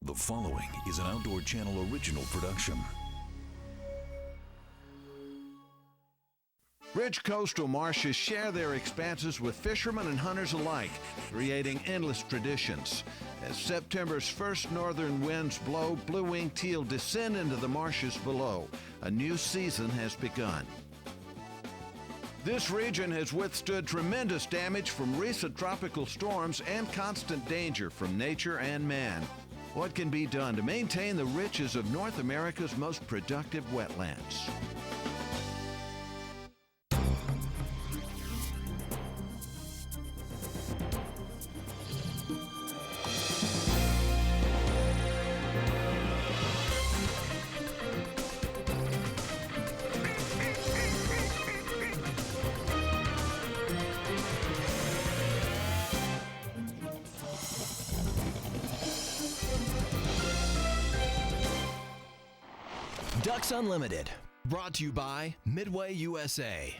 The following is an Outdoor Channel original production. Rich coastal marshes share their expanses with fishermen and hunters alike, creating endless traditions. As September's first northern winds blow, blue-winged teal descend into the marshes below. A new season has begun. This region has withstood tremendous damage from recent tropical storms and constant danger from nature and man. What can be done to maintain the riches of North America's most productive wetlands? Ducks Unlimited, brought to you by Midway USA.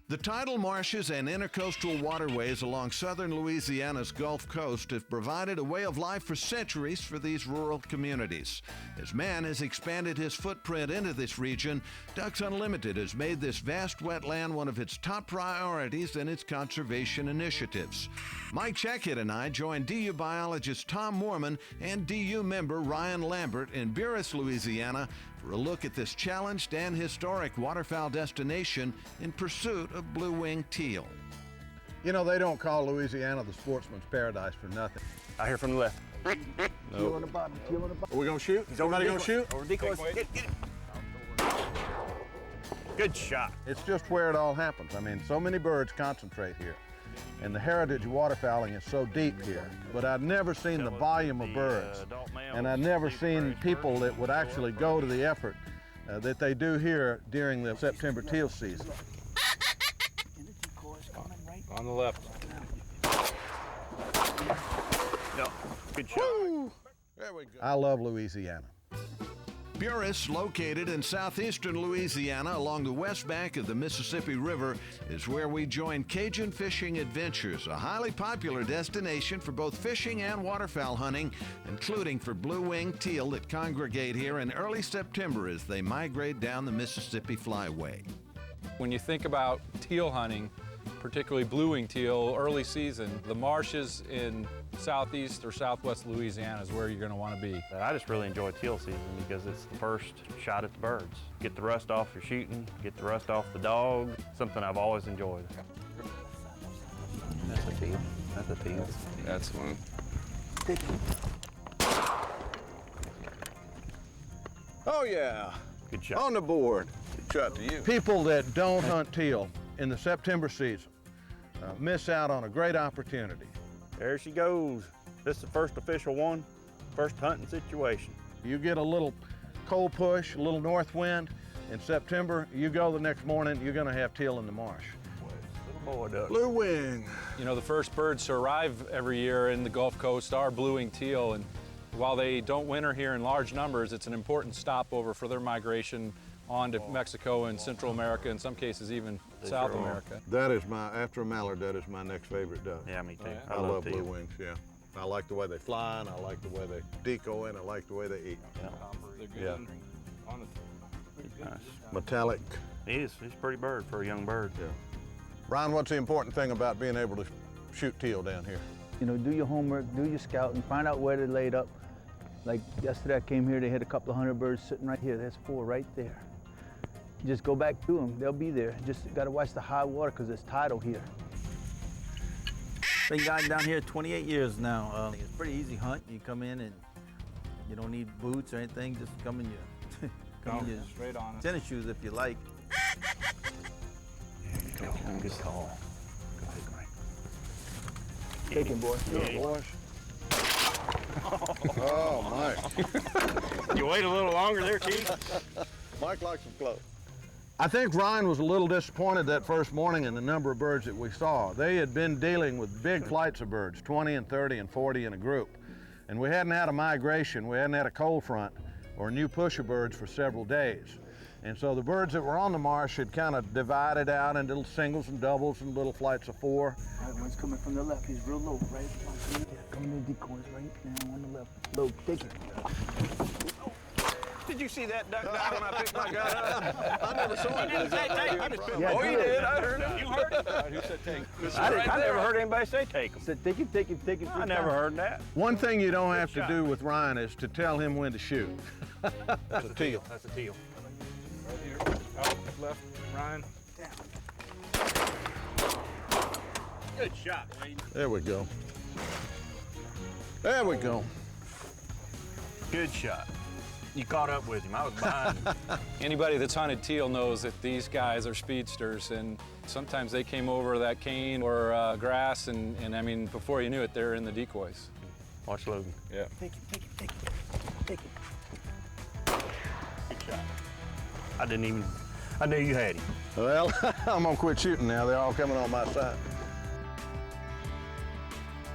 The tidal marshes and intercoastal waterways along southern Louisiana's Gulf Coast have provided a way of life for centuries for these rural communities. As man has expanded his footprint into this region, Ducks Unlimited has made this vast wetland one of its top priorities in its conservation initiatives. Mike Checkett and I joined DU biologist Tom Moorman and DU member Ryan Lambert in Buras, Louisiana, for a look at this challenged and historic waterfowl destination in pursuit of blue-winged teal. You know, they don't call Louisiana the sportsman's paradise for nothing. I hear from the left. Teal on the bottom, teal on the bottom. Are we gonna shoot? Is everybody gonna shoot? Over decoys. Get it. Good shot. It's just where it all happens. I mean, so many birds concentrate here. And the heritage of waterfowling is so deep here. But I've never seen the volume of birds. And I've never seen people that would actually go to the effort that they do here during the September teal season. On the left. Yep. Good shot. Woo! There we go. I love Louisiana. Buras, located in southeastern Louisiana along the west bank of the Mississippi River, is where we join Cajun Fishing Adventures, a highly popular destination for both fishing and waterfowl hunting, including for blue-winged teal that congregate here in early September as they migrate down the Mississippi Flyway. When you think about teal hunting, particularly blue-winged teal, early season, the marshes in southeast or southwest Louisiana is where you're going to want to be. I just really enjoy teal season because it's the first shot at the birds. Get the rust off your shooting, get the rust off the dog, something I've always enjoyed. That's a teal. That's a teal. That's one. Oh yeah. Good shot. On the board. Good shot to you. People that don't hunt teal in the September season miss out on a great opportunity. There she goes. This is the first official one, first hunting situation. You get a little cold push, a little north wind in September, you go the next morning, you're gonna have teal in the marsh. Little boy duck. Blue wing. You know, the first birds to arrive every year in the Gulf Coast are blue-winged teal, and while they don't winter here in large numbers, it's an important stopover for their migration on to Mexico and Central America, in some cases even South America. That is after a mallard, that is my next favorite duck. Yeah, me too. Oh, yeah. I love blue wings, yeah. I like the way they fly, and I like the way they decoy, and I like the way they eat. Yeah. They're good Yeah. on the Nice. Metallic. He's a pretty bird for a young bird. Yeah. Brian, what's the important thing about being able to shoot teal down here? You know, do your homework, do your scouting, find out where they're laid up. Like yesterday I came here, they had a couple of 100 birds sitting right here. There's 4 right there. Just go back to them, they'll be there. Just gotta watch the high water because it's tidal here. Been guiding down here 28 years now. It's a pretty easy hunt. You come in and you don't need boots or anything. Just come in your, straight on. tennis shoes if you like. Good call. Go ahead, Mike. Take him, boy. Good boys. Oh, Mike. You wait a little longer there, Chief. Mike likes them close. I think Ryan was a little disappointed that first morning in the number of birds that we saw. They had been dealing with big flights of birds, 20 and 30 and 40 in a group. And we hadn't had a migration, we hadn't had a cold front or new push of birds for several days. And so the birds that were on the marsh had kind of divided out into little singles and doubles and little flights of 4. That one's coming from the left. He's real low, right? coming in decoys right now on the left. Low, take it. Did you see that duck die when I picked my gun up? I never saw it. Yeah, Oh, you did. I heard it. You heard it? Who said take? I never heard anybody say take them. Said take it, take it, take it. I never heard that. One thing you don't have to do with Ryan is to tell him when to shoot. That's a teal. That's a teal. Right here. Out, left, Ryan. Good shot, Wade. There we go. There we go. Good shot. You caught up with him. I was behind him. Anybody that's hunted teal knows that these guys are speedsters, and sometimes they came over that cane or grass, and I mean, before you knew it, they're in the decoys. Watch Logan. Yeah. Take it, take it, take it, take it. Good shot. I knew you had him. Well, I'm gonna quit shooting now. They're all coming on my side.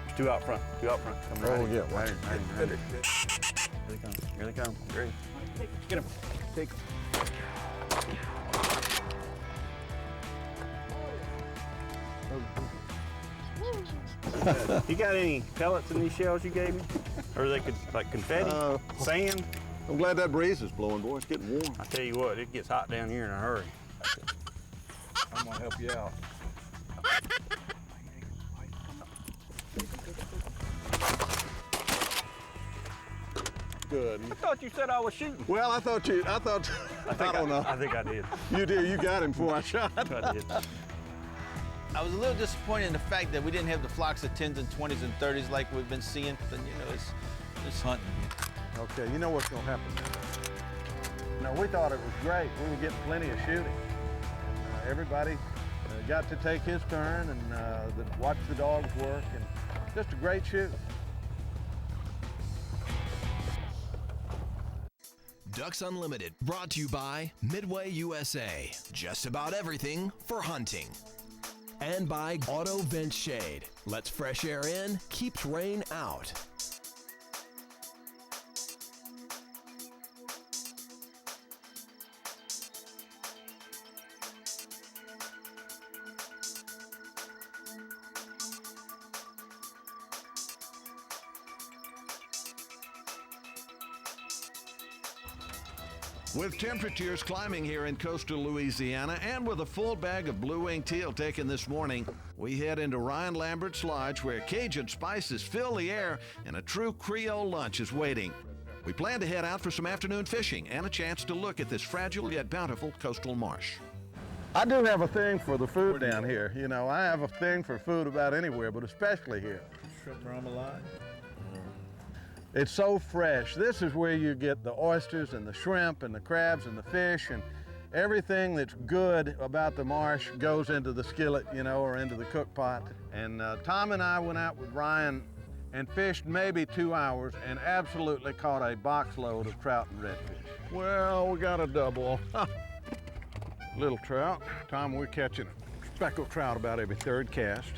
There's two out front. Two out front. Come right. Oh, yeah. Right. Here they come. Here they come. Great. Get him. Take it. You got any pellets in these shells you gave me? Or they could, like confetti? Sand? I'm glad that breeze is blowing, boy. It's getting warm. I tell you what, it gets hot down here in a hurry. I'm gonna help you out. Good. I thought you said I was shooting. Well, I don't know. I think I did. You did. You got him before I shot. I did. I was a little disappointed in the fact that we didn't have the flocks of 10s and 20s and 30s like we've been seeing, but you know, it's hunting. Okay, you know what's gonna happen now. We thought it was great. We were getting plenty of shooting. And, everybody got to take his turn and watch the dogs work, and just a great shoot. Ducks Unlimited, brought to you by Midway USA. Just about everything for hunting. And by Auto Vent Shade. Lets fresh air in, keeps rain out. With temperatures climbing here in coastal Louisiana and with a full bag of blue-winged teal taken this morning, we head into Ryan Lambert's lodge where Cajun spices fill the air and a true Creole lunch is waiting. We plan to head out for some afternoon fishing and a chance to look at this fragile yet bountiful coastal marsh. I do have a thing for the food down here. You know, I have a thing for food about anywhere, but especially here. Shrimp remoulade. It's so fresh. This is where you get the oysters and the shrimp and the crabs and the fish, and everything that's good about the marsh goes into the skillet, you know, or into the cook pot. And Tom and I went out with Ryan and fished maybe 2 hours and absolutely caught a box load of trout and redfish. Well, we got a double. Little trout. Tom, we're catching a speckled trout about every third cast.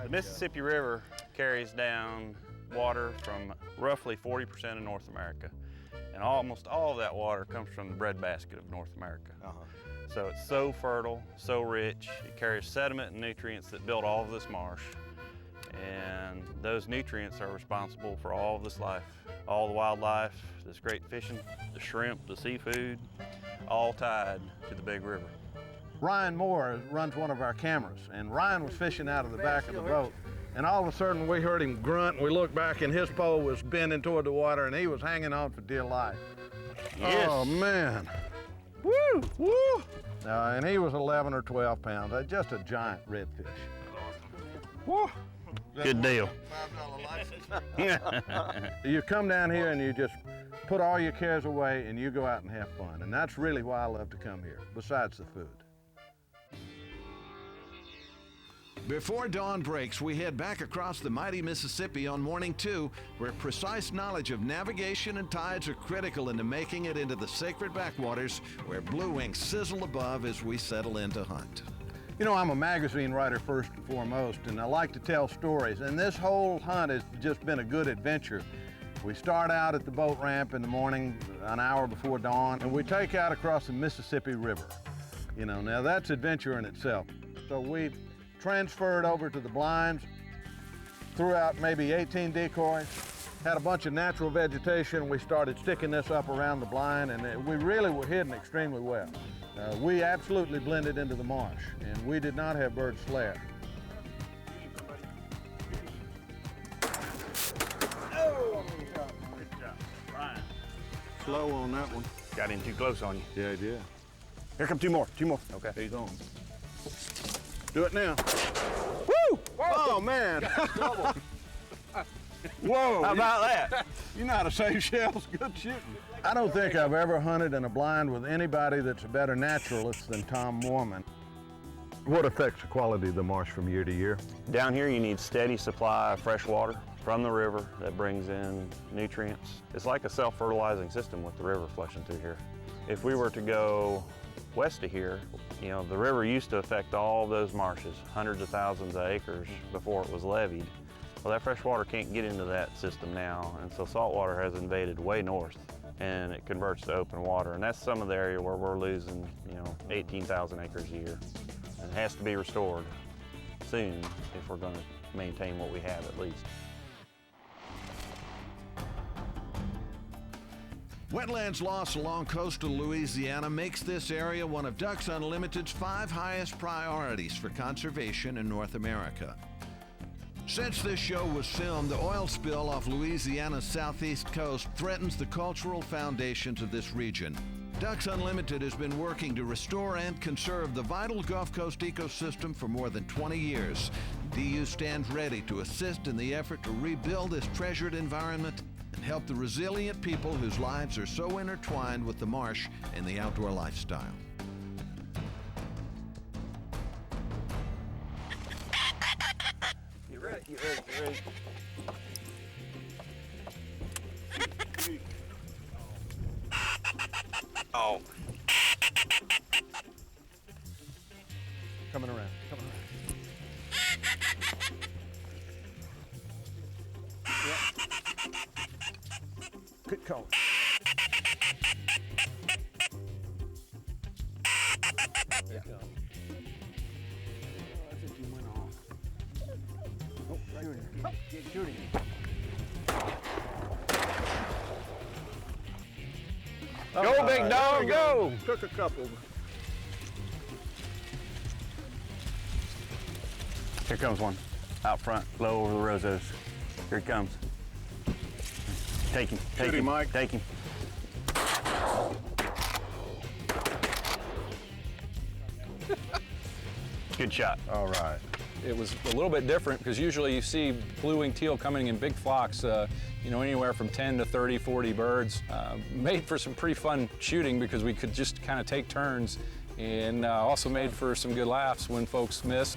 The Mississippi River carries down water from roughly 40% of North America. And almost all of that water comes from the breadbasket of North America. So it's so fertile, so rich. It carries sediment and nutrients that build all of this marsh. And those nutrients are responsible for all of this life, all the wildlife, this great fishing, the shrimp, the seafood, all tied to the big river. Ryan Moore runs one of our cameras, and Ryan was fishing out of the back of the boat. And all of a sudden we heard him grunt, and we looked back and his pole was bending toward the water and he was hanging on for dear life. Yes. Oh man. Woo, woo. And he was 11 or 12 pounds, just a giant redfish. Woo. Good deal. You come down here and you just put all your cares away and you go out and have fun. And that's really why I love to come here, besides the food. Before dawn breaks, we head back across the mighty Mississippi on morning 2, where precise knowledge of navigation and tides are critical into making it into the sacred backwaters where blue wings sizzle above as we settle in to hunt. You know, I'm a magazine writer first and foremost, and I like to tell stories, and this whole hunt has just been a good adventure. We start out at the boat ramp in the morning, an hour before dawn, and we take out across the Mississippi River. You know, now that's adventure in itself. So we transferred over to the blinds. threw out maybe 18 decoys, had a bunch of natural vegetation. We started sticking this up around the blind, and we really were hidden extremely well. We absolutely blended into the marsh, and we did not have birds flare. Oh! Good job, Ryan. Slow on that one. Got in too close on you. Yeah, he did. Here come two more. Okay. He's on. Do it now. Woo! Oh, man. Whoa. How about that? You know how to save shells. Good shooting. I don't think I've ever hunted in a blind with anybody that's a better naturalist than Tom Moorman. What affects the quality of the marsh from year to year? Down here you need steady supply of fresh water from the river that brings in nutrients. It's like a self-fertilizing system with the river flushing through here. If we were to go west of here, you know, the river used to affect all those marshes, hundreds of thousands of acres before it was levied. Well, that fresh water can't get into that system now, and so salt water has invaded way north, and it converts to open water, and that's some of the area where we're losing, you know, 18,000 acres a year. And it has to be restored soon if we're going to maintain what we have at least. Wetlands loss along coastal Louisiana makes this area one of Ducks Unlimited's 5 highest priorities for conservation in North America. Since this show was filmed, the oil spill off Louisiana's southeast coast threatens the cultural foundations of this region. Ducks Unlimited has been working to restore and conserve the vital Gulf Coast ecosystem for more than 20 years. DU stands ready to assist in the effort to rebuild this treasured environment and help the resilient people whose lives are so intertwined with the marsh and the outdoor lifestyle. Get ready, get ready, get ready. Oh. Coming around. Yeah. Good call. Yeah. I think you went off. Oh, shooting. Oh, get shooting. Go, big dog, go! Took a couple. Here comes one. Out front, low over the rosos. Here he comes. Take him, take him, Mike. take him. Good shot. All right. It was a little bit different because usually you see blue-winged teal coming in big flocks, you know, anywhere from 10 to 30, 40 birds. Made for some pretty fun shooting because we could just kind of take turns, and also made for some good laughs when folks missed.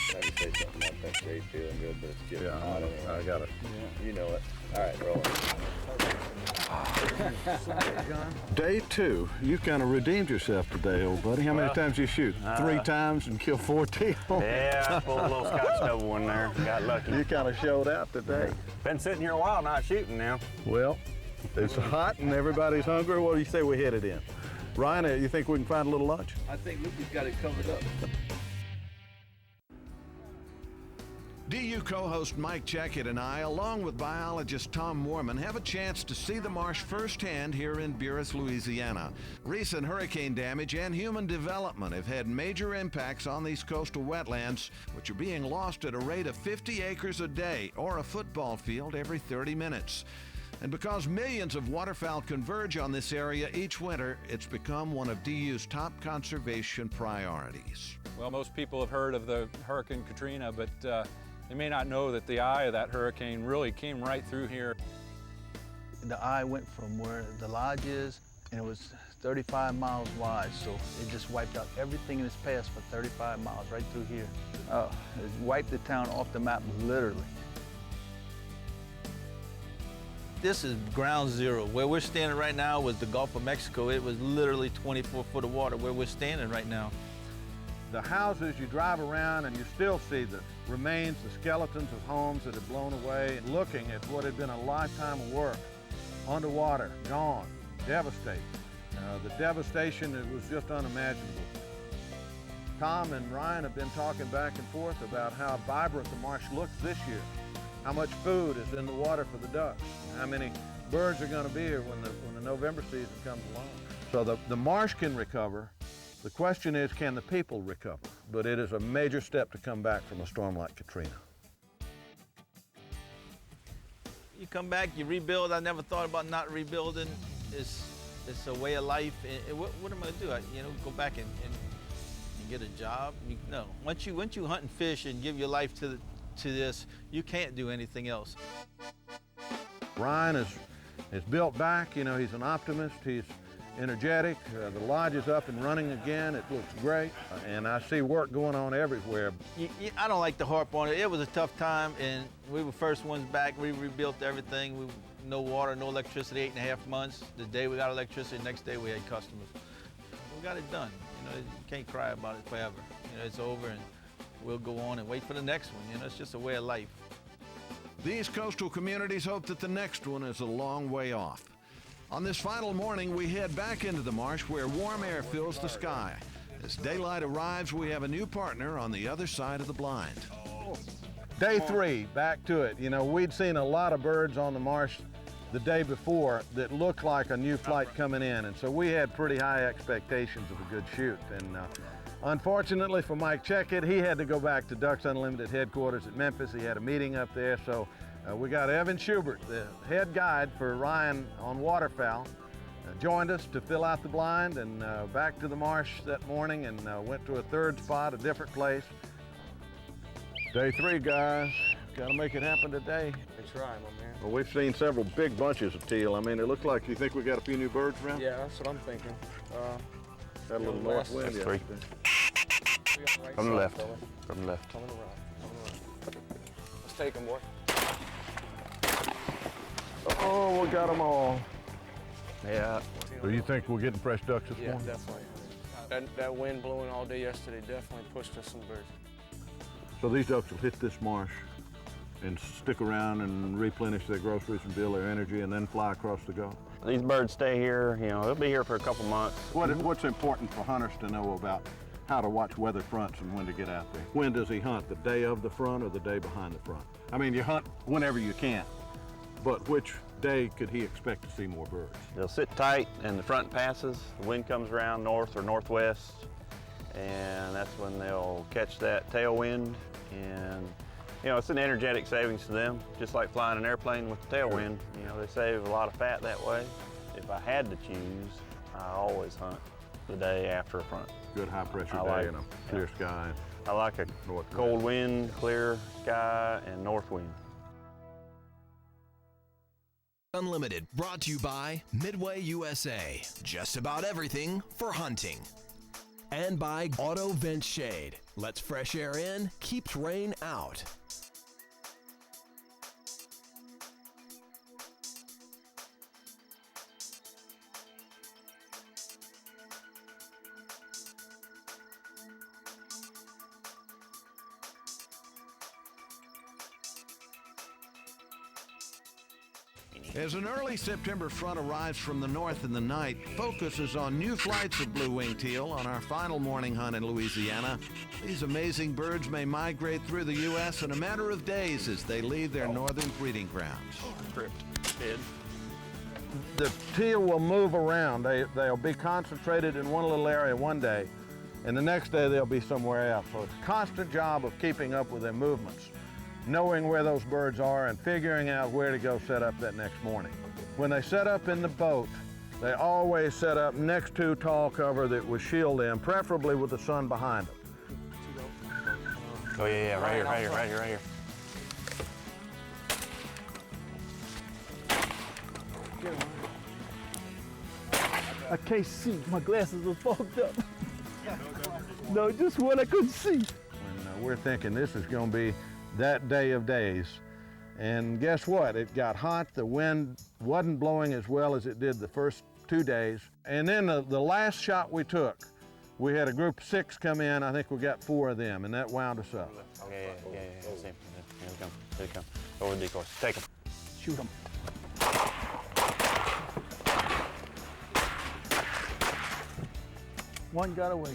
Trying to say something about that shade feeling good, but it's getting Yeah, hot. I got it. Yeah. You know it. All right, roll it. Day 2. You kind of redeemed yourself today, old buddy. How many times you shoot? 3 times and kill 4 teal? Yeah, I pulled a little Scotch double in there. Got lucky. You kind of showed out today. Been sitting here a while not shooting now. Well, it's hot and everybody's hungry. What do you say we hit it in? Ryan, you think we can find a little lunch? I think Lucas got it covered up. DU co-host Mike Checkett and I, along with biologist Tom Moorman, have a chance to see the marsh firsthand here in Buras, Louisiana. Recent hurricane damage and human development have had major impacts on these coastal wetlands, which are being lost at a rate of 50 acres a day, or a football field every 30 minutes. And because millions of waterfowl converge on this area each winter, it's become one of DU's top conservation priorities. Well, most people have heard of the Hurricane Katrina, but they may not know that the eye of that hurricane really came right through here. The eye went from where the lodge is, and it was 35 miles wide, so it just wiped out everything in its path for 35 miles right through here. It wiped the town off the map, literally. This is ground zero. Where we're standing right now was the Gulf of Mexico. It was literally 24 foot of water where we're standing right now. The houses, you drive around and you still see the remains, the skeletons of homes that had blown away, and looking at what had been a lifetime of work. Underwater, gone, devastated. The devastation, it was just unimaginable. Tom and Ryan have been talking back and forth about how vibrant the marsh looks this year, how much food is in the water for the ducks, how many birds are going to be here when the November season comes along. So the marsh can recover. The question is, can the people recover? But it is a major step to come back from a storm like Katrina. You come back, you rebuild. I never thought about not rebuilding. It's a way of life. And what am I going to do? Go back and get a job? No. Once you hunt and fish and give your life to this, you can't do anything else. Ryan is built back. He's an optimist. He's energetic. The lodge is up and running again. It looks great. And I see work going on everywhere. I don't like to harp on it. It was a tough time, and we were first ones back. We rebuilt everything. No water, no electricity, 8.5 months. The day we got electricity, the next day we had customers. We got it done. You can't cry about it forever. It's over, and we'll go on and wait for the next one. It's just a way of life. These coastal communities hope that the next one is a long way off. On this final morning, we head back into the marsh where warm air fills the sky. As daylight arrives, we have a new partner on the other side of the blind. Day 3, back to it. We'd seen a lot of birds on the marsh the day before that looked like a new flight coming in, and so we had pretty high expectations of a good shoot. And unfortunately for Mike Checkett, he had to go back to Ducks Unlimited headquarters at Memphis. He had a meeting up there, so we got Evan Schubert, the head guide for Ryan on waterfowl, joined us to fill out the blind, and back to the marsh that morning, and went to a third spot, a different place. Day 3, guys. Got to make it happen today. That's right, my man. Well, we've seen several big bunches of teal. I mean, it looks like, you think we got a few new birds around? Yeah, that's what I'm thinking. Got a little north wind. That's 3. Right From the side, left. fella. From the left. Come on the right. Let's take them, boy. Oh, we got them all. Yeah. So you think we're getting fresh ducks this Yeah, morning? definitely. That wind blowing all day yesterday definitely pushed us some birds. So these ducks will hit this marsh and stick around and replenish their groceries and build their energy and then fly across the Gulf. These birds stay here, they'll be here for a couple months. What's important for hunters to know about how to watch weather fronts and when to get out there? When does he hunt, the day of the front or the day behind the front? I mean, you hunt whenever you can, but which day could he expect to see more birds? They'll sit tight and the front passes, the wind comes around north or northwest, and that's when they'll catch that tailwind. And it's an energetic savings to them, just like flying an airplane with the tailwind. They save a lot of fat that way. If I had to choose, I always hunt the day after a front. Good high pressure day and a clear sky. I like a cold wind, clear sky, and north wind. Unlimited, brought to you by Midway USA. Just about everything for hunting. And by Auto Vent Shade. Lets fresh air in, keeps rain out. As an early September front arrives from the north in the night, focus is on new flights of blue-winged teal on our final morning hunt in Louisiana. These amazing birds may migrate through the U.S. in a matter of days as they leave their northern breeding grounds. The teal will move around. They'll be concentrated in one little area one day, and the next day they'll be somewhere else. So it's a constant job of keeping up with their movements, knowing where those birds are and figuring out where to go set up that next morning. When they set up in the boat, they always set up next to tall cover that will shield them, preferably with the sun behind them. Oh yeah, right here. I can't see. My glasses are fogged up. No, just what I couldn't see. And we're thinking this is going to be that day of days. And guess what? It got hot. The wind wasn't blowing as well as it did the first 2 days. And then the last shot we took, we had a group of 6 come in. I think we got 4 of them, and that wound us up. Yeah. See him. Here they come. Over the decoys. Take them. Shoot them. One got away.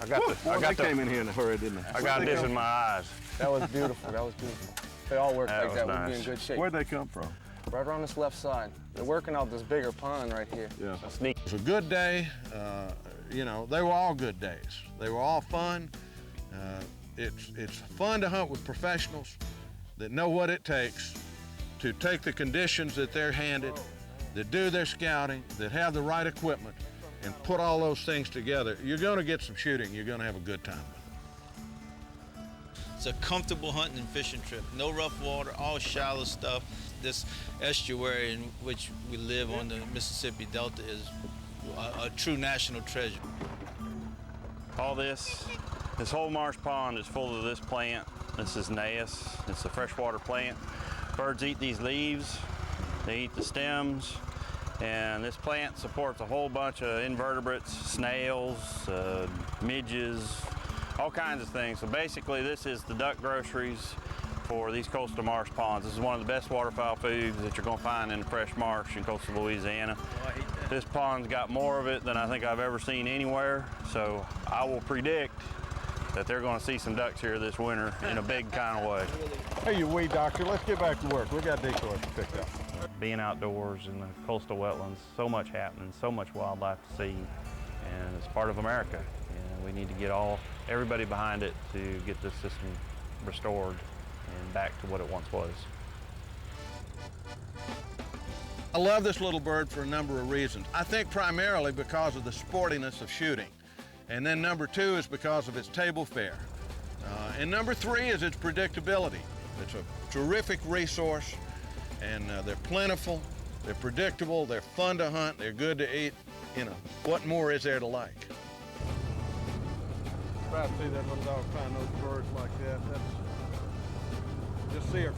They came in here in a hurry, didn't they? I got this in my eyes. That was beautiful. That was beautiful. If they all worked That like that, was we'd be in nice. good shape. Where'd they come from? Right around this left side. They're working out this bigger pond right here. Yeah. A sneak. It was a good day. You know, they were all good days. They were all fun. It's fun to hunt with professionals that know what it takes to take the conditions that they're handed, that do their scouting, that have the right equipment, and put all those things together. You're going to get some shooting. You're going to have a good time. It's a comfortable hunting and fishing trip. No rough water, all shallow stuff. This estuary in which we live on the Mississippi Delta is a true national treasure. All this whole marsh pond is full of this plant. This is naas. It's a freshwater plant. Birds eat these leaves. They eat the stems. And this plant supports a whole bunch of invertebrates, snails, midges, all kinds of things. So basically this is the duck groceries for these coastal marsh ponds. This is one of the best waterfowl foods that you're going to find in the fresh marsh in coastal Louisiana. This pond's got more of it than I think I've ever seen anywhere, so I will predict that they're going to see some ducks here this winter in a big kind of way. Hey, you weed doctor, let's get back to work. We got decoys to pick up. Being outdoors in the coastal wetlands, so much happening, so much wildlife to see, and it's part of America. And we need to get everybody behind it to get this system restored and back to what it once was. I love this little bird for a number of reasons. I think primarily because of the sportiness of shooting. And then number two is because of its table fare. And number three is its predictability. It's a terrific resource, and they're plentiful, they're predictable, they're fun to hunt, they're good to eat. You know, what more is there to like? Proud to see that little dog find those birds like that. Just see her